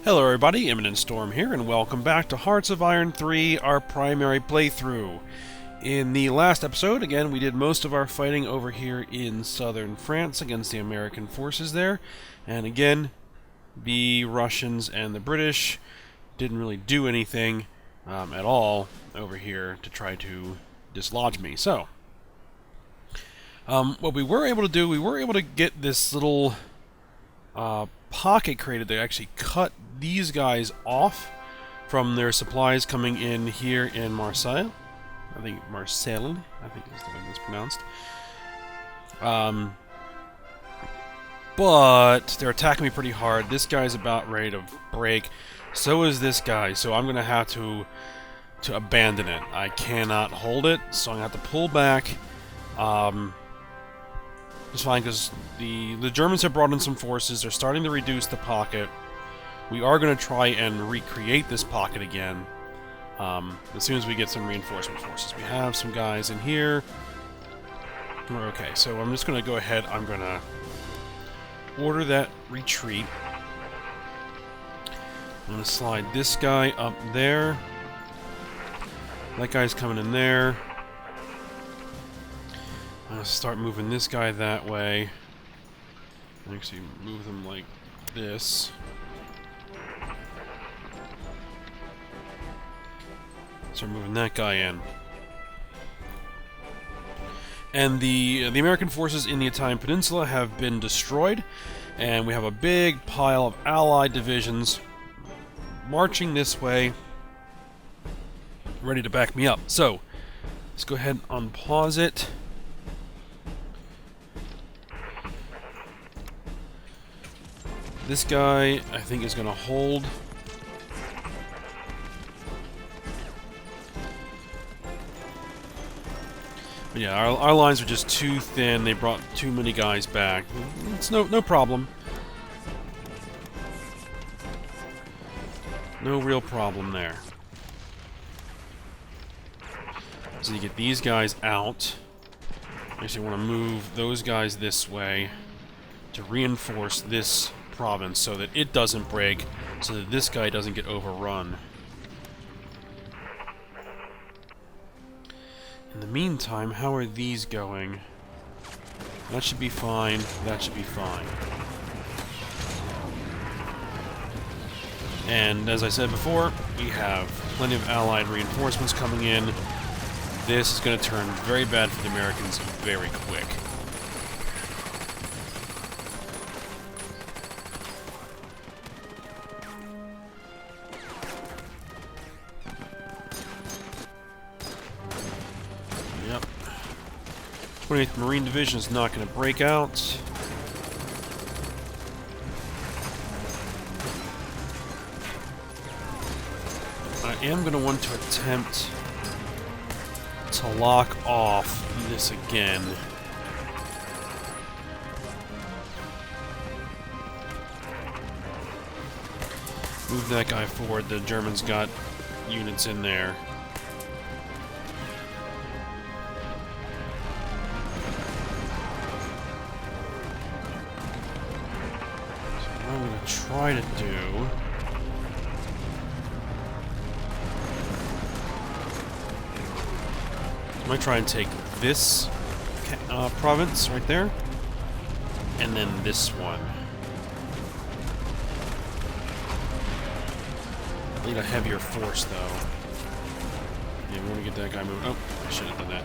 Hello everybody, Imminent Storm here, and welcome back to Hearts of Iron 3, our primary playthrough. In the last episode, again, we did most of our fighting over here in southern France against the American forces there, and again, the Russians and the British didn't really do anything at all over here to try to dislodge me. So, what we were able to do, we were able to get this little pocket created that actually cut these guys off from their supplies coming in here in Marseille. I think Marseille, I think is the way it's pronounced. But they're attacking me pretty hard. This guy's about ready to break. So is this guy. So I'm going to have to abandon it. I cannot hold it, so I'm going to have to pull back. It's fine, because the Germans have brought in some forces. They're starting to reduce the pocket. We are going to try and recreate this pocket again as soon as we get some reinforcement forces. We have some guys in here. Okay, so I'm just going to go ahead. I'm going to order that retreat. I'm going to slide this guy up there. That guy's coming in there. I'm going to start moving this guy that way. Actually, move them like this. Start moving that guy in. And the American forces in the Italian peninsula have been destroyed, and we have a big pile of Allied divisions marching this way, ready to back me up. So, let's go ahead and unpause it. This guy, I think, is going to hold. But yeah, our lines are just too thin. They brought too many guys back. It's no problem. No real problem there. So you get these guys out. Actually, I want to move those guys this way to reinforce this province so that it doesn't break, so that this guy doesn't get overrun. In the meantime, how are these going? That should be fine. That should be fine. And as I said before, we have plenty of Allied reinforcements coming in. This is going to turn very bad for the Americans very quick. Yep. 28th Marine Division is not going to break out. I am going to want to attempt to lock off this again. Move that guy forward. The Germans got units in there. So what I'm going to try to do... I might try and take this province right there, and then this one. I need a heavier force, though. Yeah, we want to get that guy moving. Oh, I should have done that.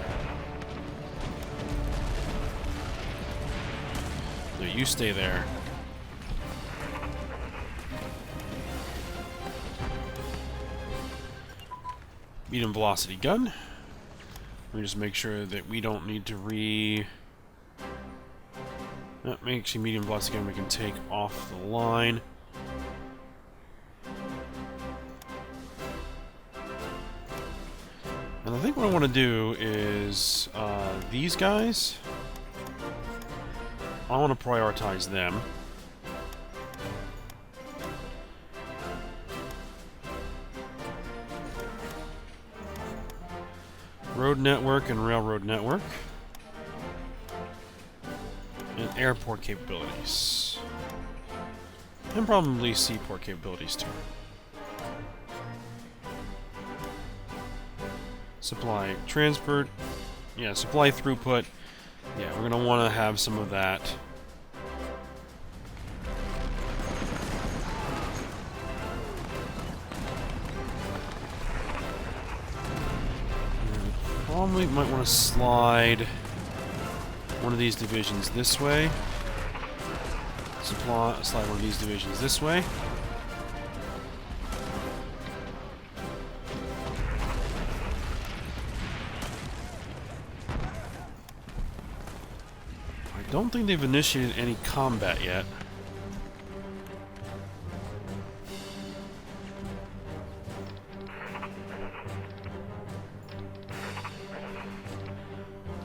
No, you stay there. Medium velocity gun. Let me just make sure that we don't need to actually, medium velocity gun we can take off the line. And I think what I want to do is these guys. I want to prioritize them. Road network and railroad network. And airport capabilities. And probably seaport capabilities too. Supply transport. Yeah, supply throughput. Yeah, we're going to want to have some of that. Probably might want to slide one of these divisions this way. Slide one of these divisions this way. I don't think they've initiated any combat yet.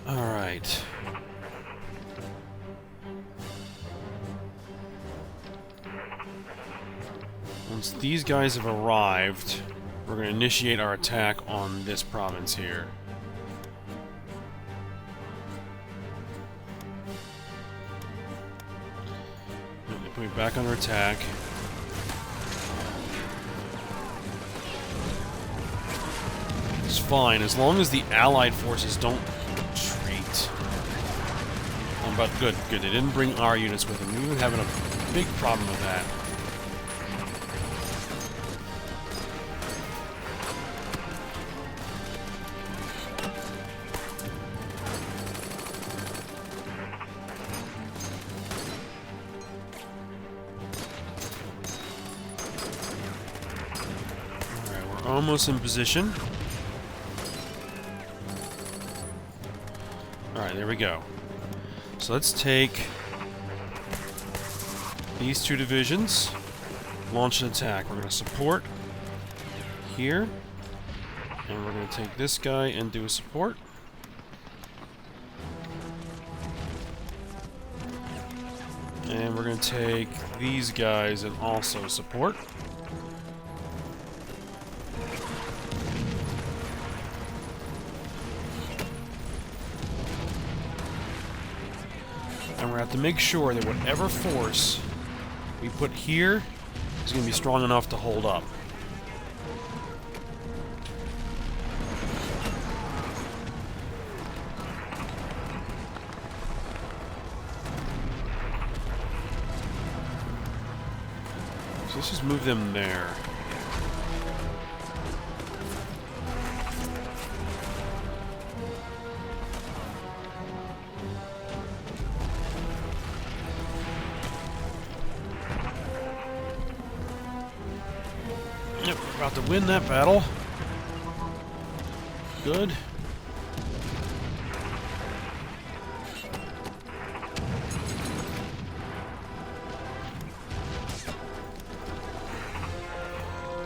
Alright. Once these guys have arrived, we're going to initiate our attack on this province here. They put me back under attack. It's fine, as long as the Allied forces don't retreat. But good, good. They didn't bring our units with them. We've been having a big problem with that. Alright, we're almost in position. Alright, there we go. So let's take these two divisions, launch an attack. We're going to support here, and we're going to take this guy and do a support. And we're going to take these guys and also support. And we're going to have to make sure that whatever force we put here is going to be strong enough to hold up. So let's just move them there. Yep, we're about to win that battle. Good.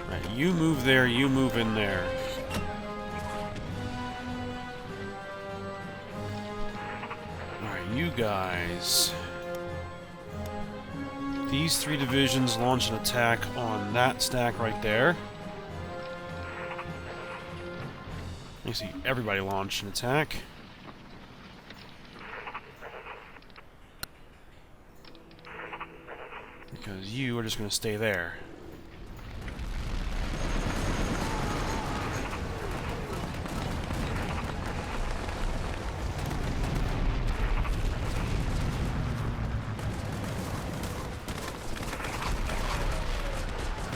Right, you move there, you move in there. Alright, you guys. These three divisions launch an attack on that stack right there. You see everybody launch an attack. Because you are just going to stay there.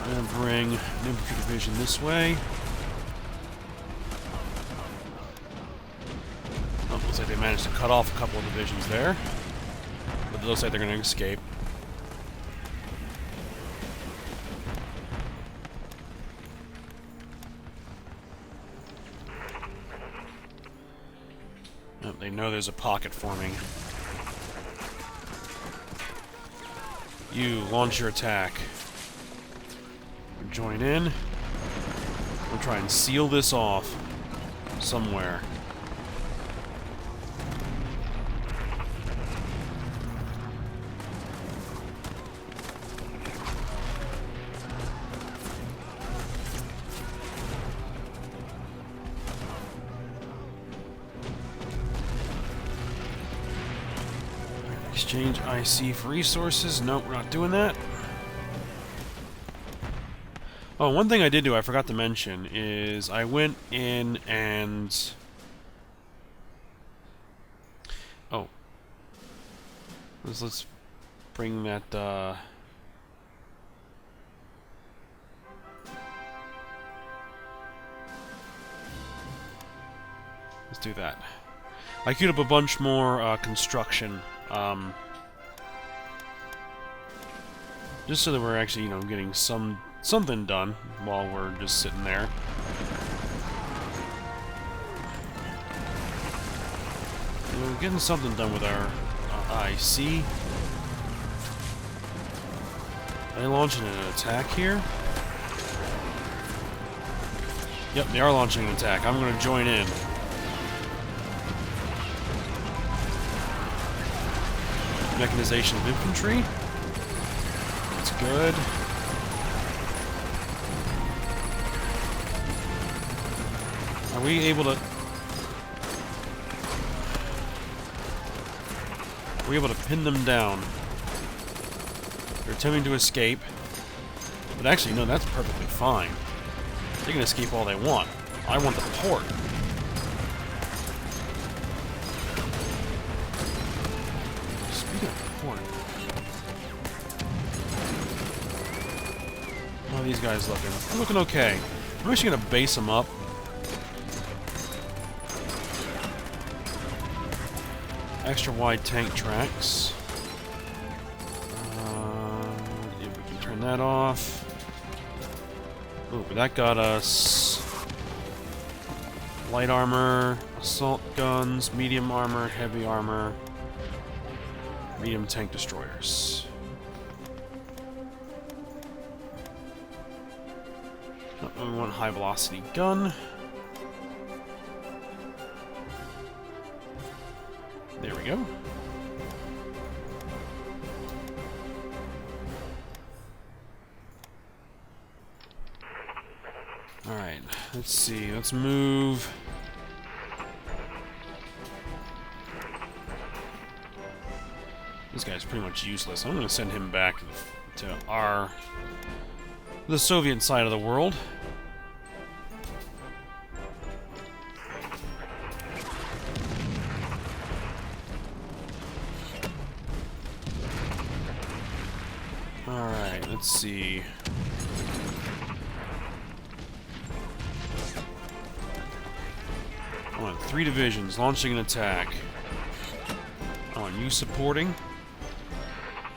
I'm going to bring an infantry division this way. Oh, looks like they managed to cut off a couple of divisions there. But it looks like they're going to escape. Oh, they know there's a pocket forming. You, launch your attack. Join in. We'll try and seal this off somewhere. Exchange IC for resources. Nope, we're not doing that. Oh, one thing I did do, I forgot to mention, is I went in and... Oh. Let's bring that, Let's do that. I queued up a bunch more, construction, just so that we're actually, you know, getting something done while we're just sitting there. We're getting something done with our IC. Are they launching an attack here? Yep, they are launching an attack. I'm going to join in. Mechanization of infantry. That's good. Are we able to... Are we able to pin them down? They're attempting to escape. But actually, no, that's perfectly fine. They can escape all they want. I want the port. Speaking of port... How are these guys looking? They're looking okay. I'm actually going to base them up. Extra wide tank tracks. If we can turn that off. Ooh, but that got us light armor, assault guns, medium armor, heavy armor, medium tank destroyers. Oh, we want high velocity gun. There we go. Alright, let's see. Let's move. This guy's pretty much useless. I'm going to send him back to the Soviet side of the world. Alright, let's see. I want 3 divisions launching an attack. I want you supporting.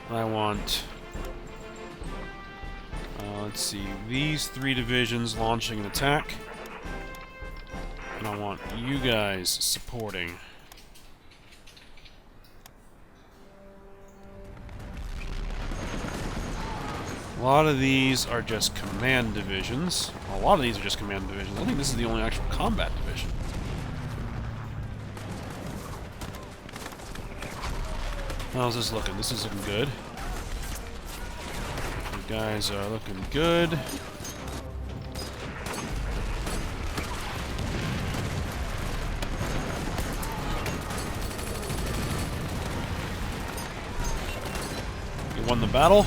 I want... let's see, these 3 divisions launching an attack. And I want you guys supporting. A lot of these are just command divisions. A lot of these are just command divisions. I think this is the only actual combat division. How's this looking? This is looking good. You guys are looking good. You won the battle.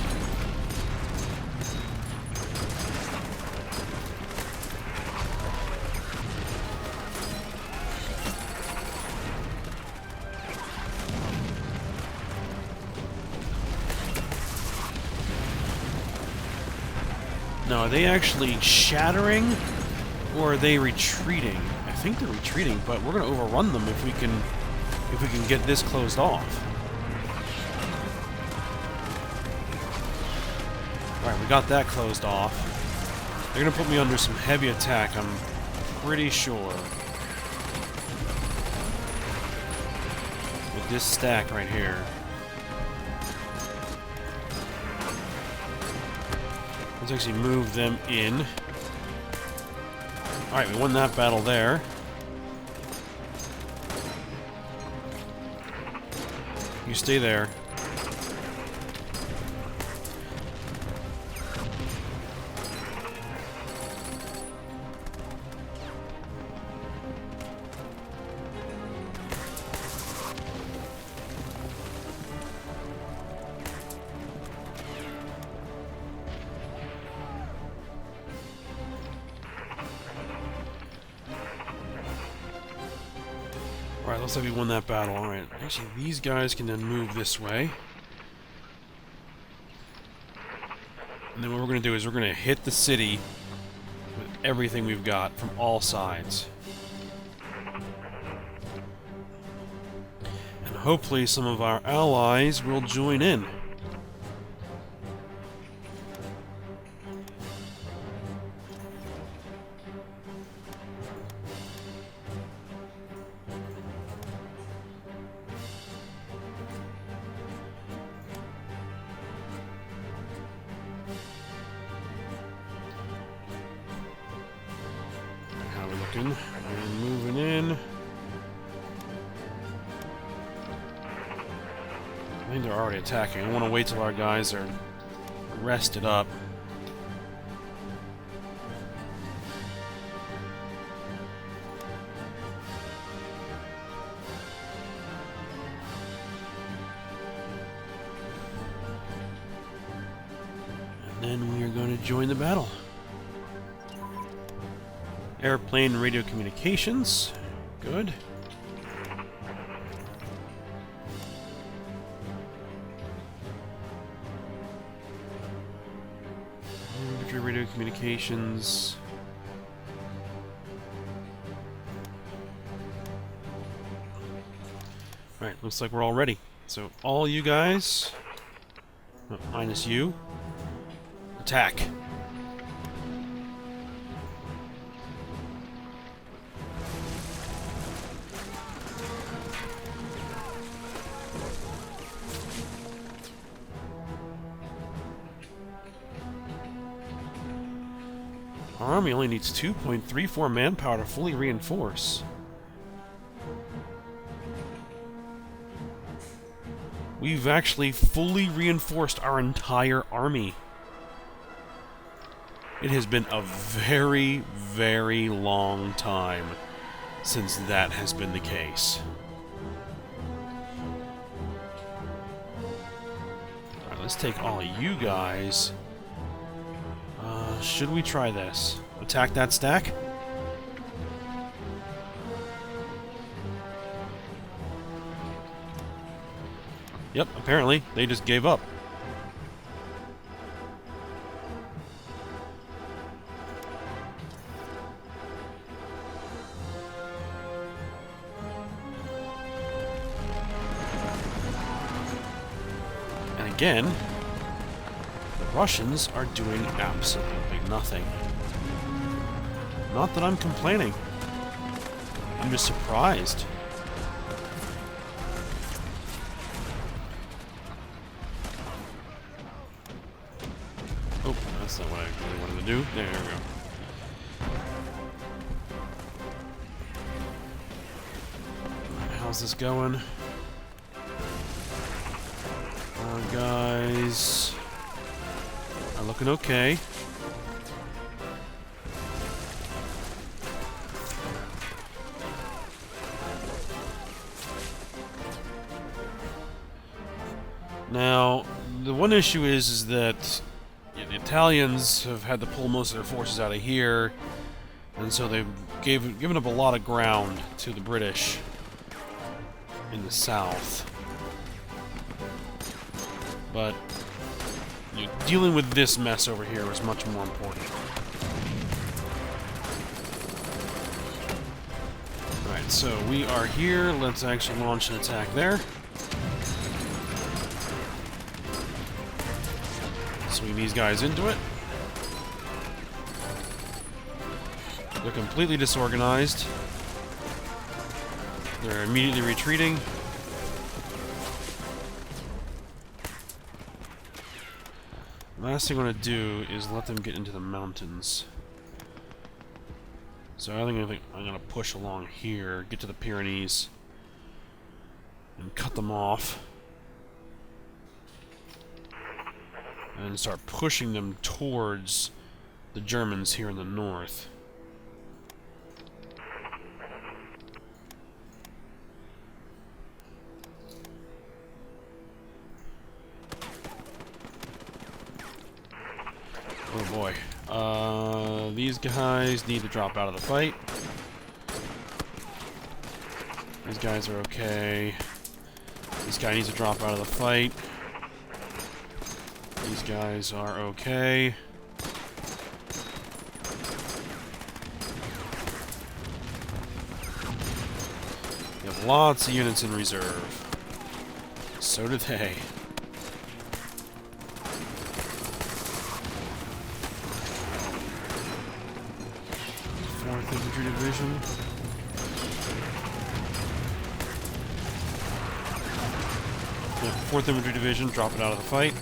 Now, are they actually shattering, or are they retreating? I think they're retreating, but we're going to overrun them if we can get this closed off. All right, we got that closed off. They're going to put me under some heavy attack, I'm pretty sure. With this stack right here. Let's actually move them in. Alright, we won that battle there. You stay there. Alright, looks like we won that battle. Alright, actually, these guys can then move this way. And then what we're going to do is we're going to hit the city with everything we've got from all sides. And hopefully some of our allies will join in. And moving in. I think they're already attacking. I want to wait till our guys are rested up. And then we are going to join the battle. Airplane radio communications. Good. Infantry radio communications. Alright, looks like we're all ready. So, all you guys, minus you, attack. Our army only needs 2.34 manpower to fully reinforce. We've actually fully reinforced our entire army. It has been a very, very long time since that has been the case. Alright, let's take all of you guys. Should we try this? Attack that stack? Yep, apparently, they just gave up. And again, Russians are doing absolutely nothing. Not that I'm complaining. I'm just surprised. Oh, that's not what I really wanted to do. There we go. How's this going? Guys are looking okay. Now, the one issue is that the Italians have had to pull most of their forces out of here, and so they've given up a lot of ground to the British in the south. But dealing with this mess over here was much more important. Alright, so we are here. Let's actually launch an attack there. Swing these guys into it. They're completely disorganized. They're immediately retreating. Last thing I want to do is let them get into the mountains. So I think I'm going to push along here, get to the Pyrenees, and cut them off. And start pushing them towards the Germans here in the north. Oh boy. These guys need to drop out of the fight. These guys are okay. This guy needs to drop out of the fight. These guys are okay. We have lots of units in reserve. So do they. 4th Infantry Division. Yep, 4th Infantry Division, drop it out of the fight.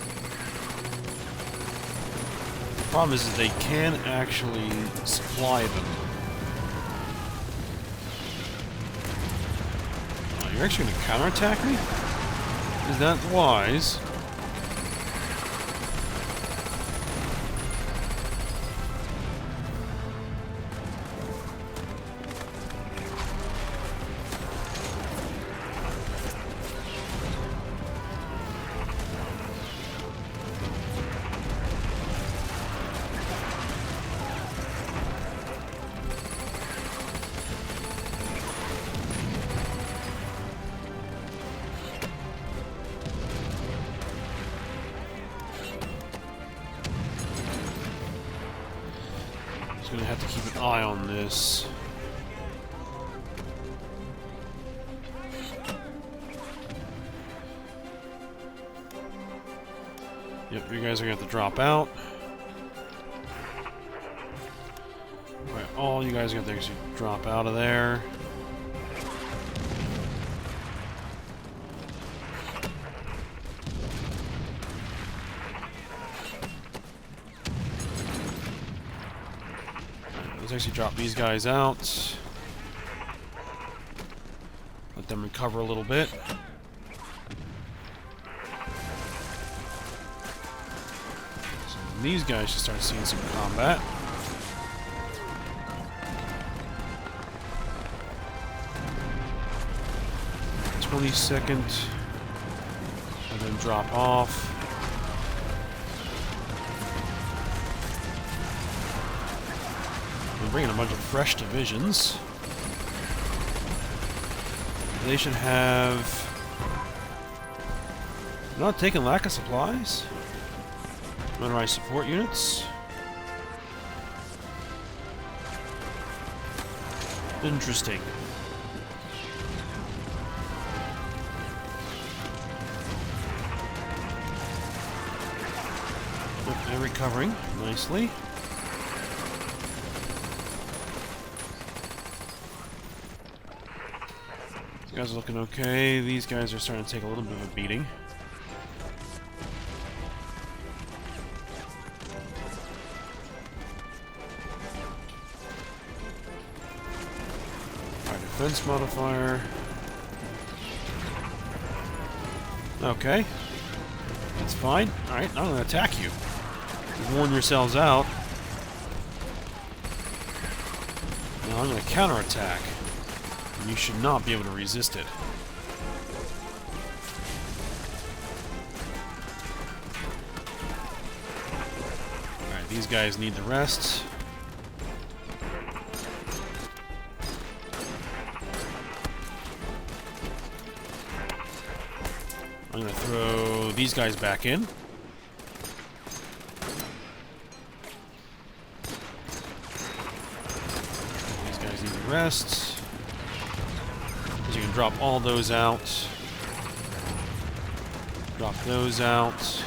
The problem is that they can actually supply them. Oh, you're actually going to counterattack me? Is that wise? Gonna have to keep an eye on this. Yep, you guys are gonna have to drop out. Alright, all you guys are gonna have to actually drop out of there. Let's actually drop these guys out. Let them recover a little bit. So these guys should start seeing some combat. .22, and then drop off. We're bringing a bunch of fresh divisions. They should have... not taking lack of supplies. Motorized support units. Interesting. They're recovering nicely. These guys are looking okay. These guys are starting to take a little bit of a beating. Alright, defense modifier. Okay. That's fine. Alright, I'm gonna attack you. You've worn yourselves out. Now I'm gonna counterattack. You should not be able to resist it. Alright, these guys need the rest. I'm gonna throw these guys back in. These guys need the rest. You can drop all those out. Drop those out.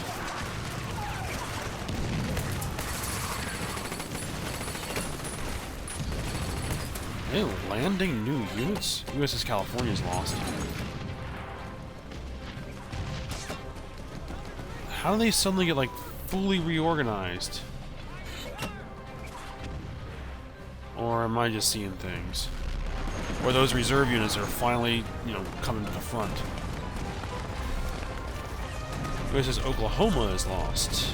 Are they landing new units? USS California's lost. How do they suddenly get, like, fully reorganized? Or am I just seeing things? Or those reserve units are finally, you know, coming to the front. USS Oklahoma is lost.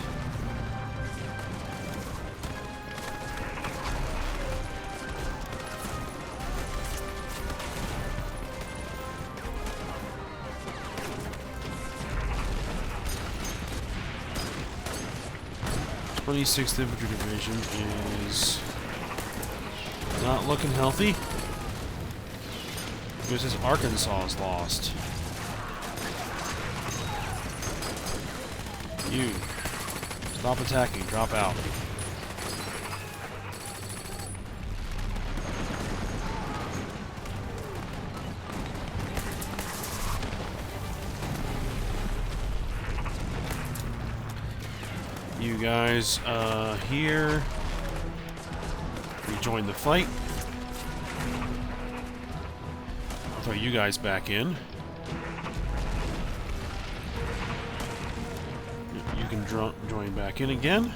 The 26th Infantry Division is not looking healthy. Because his Arkansas is lost. You. Stop attacking. Drop out. You guys, here. Rejoin the fight. I'll throw you guys back in. You can join back in again.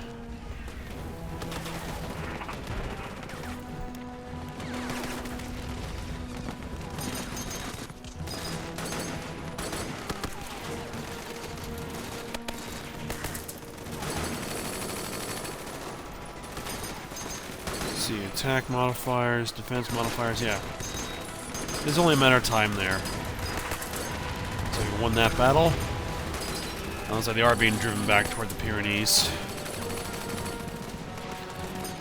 Let's see, attack modifiers, defense modifiers, yeah. There's only a matter of time there. So we won that battle. Sounds like they are being driven back toward the Pyrenees.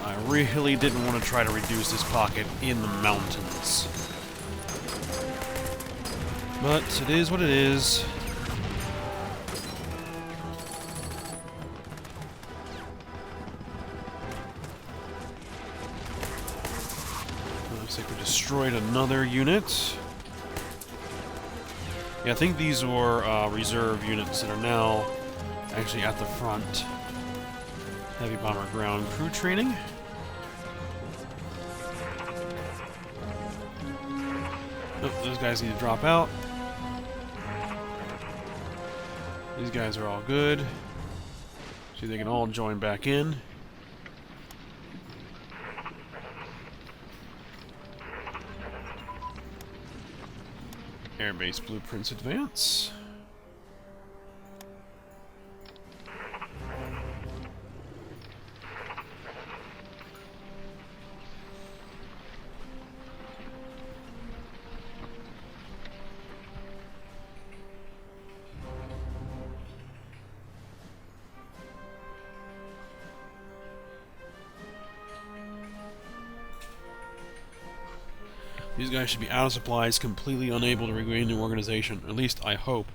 I really didn't want to try to reduce this pocket in the mountains. But it is what it is. Looks like we destroyed another unit. Yeah, I think these were reserve units that are now actually at the front. Heavy bomber ground crew training. Nope, those guys need to drop out. These guys are all good. See, they can all join back in. Airbase blueprints advance. These guys should be out of supplies, completely unable to regain their organization. At least, I hope.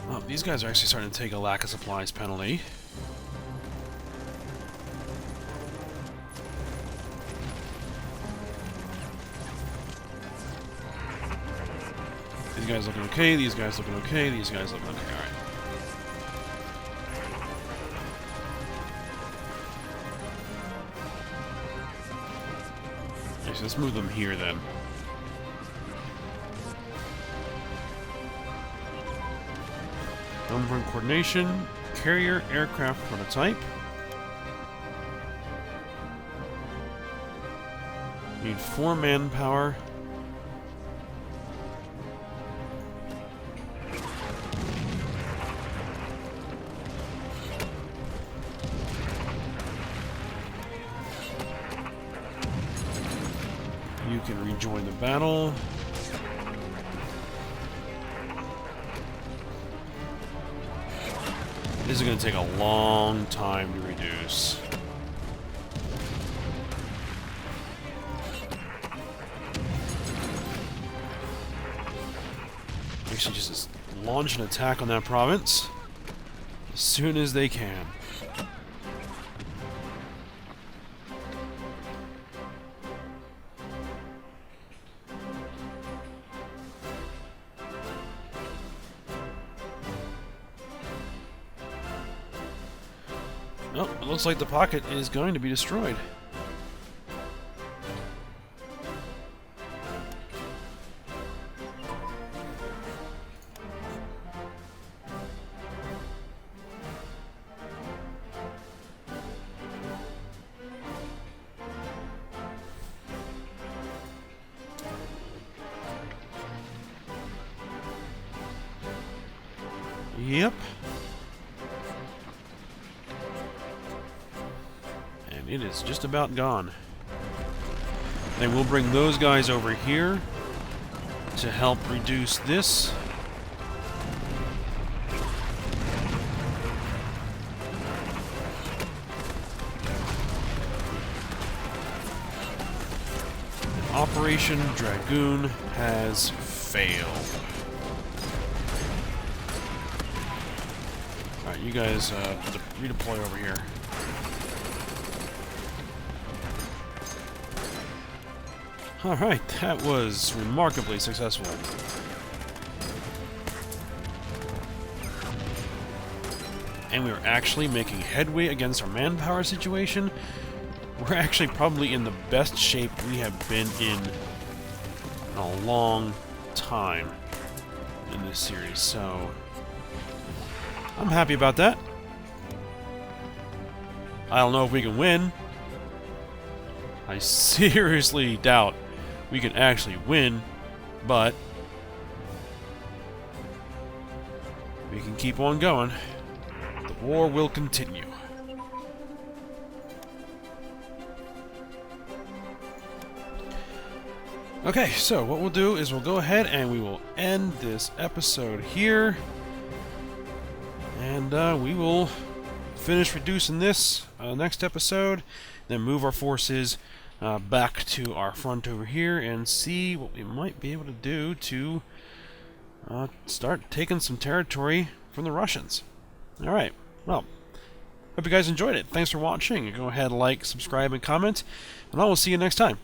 Oh, these guys are actually starting to take a lack of supplies penalty. These guys looking okay, these guys looking okay, these guys looking okay, alright. So let's move them here then. Number coordination, carrier aircraft prototype. Need 4 manpower. You can rejoin the battle. This is going to take a long time to reduce. Actually, just launch an attack on that province as soon as they can. Oh, it looks like the pocket is going to be destroyed. Yep. And it is just about gone. And we'll bring those guys over here to help reduce this. Operation Dragoon has failed. Alright, you guys redeploy over here. Alright, that was remarkably successful. And we are actually making headway against our manpower situation. We're actually probably in the best shape we have been in a long time in this series, so I'm happy about that. I don't know if we can win. I seriously doubt we can actually win, but we can keep on going. The war will continue. Okay, so what we'll do is we'll go ahead and we will end this episode here. And we will finish reducing this next episode, then move our forces back to our front over here and see what we might be able to do to start taking some territory from the Russians. Alright, well, hope you guys enjoyed it. Thanks for watching. Go ahead, like, subscribe, and comment, and I will see you next time.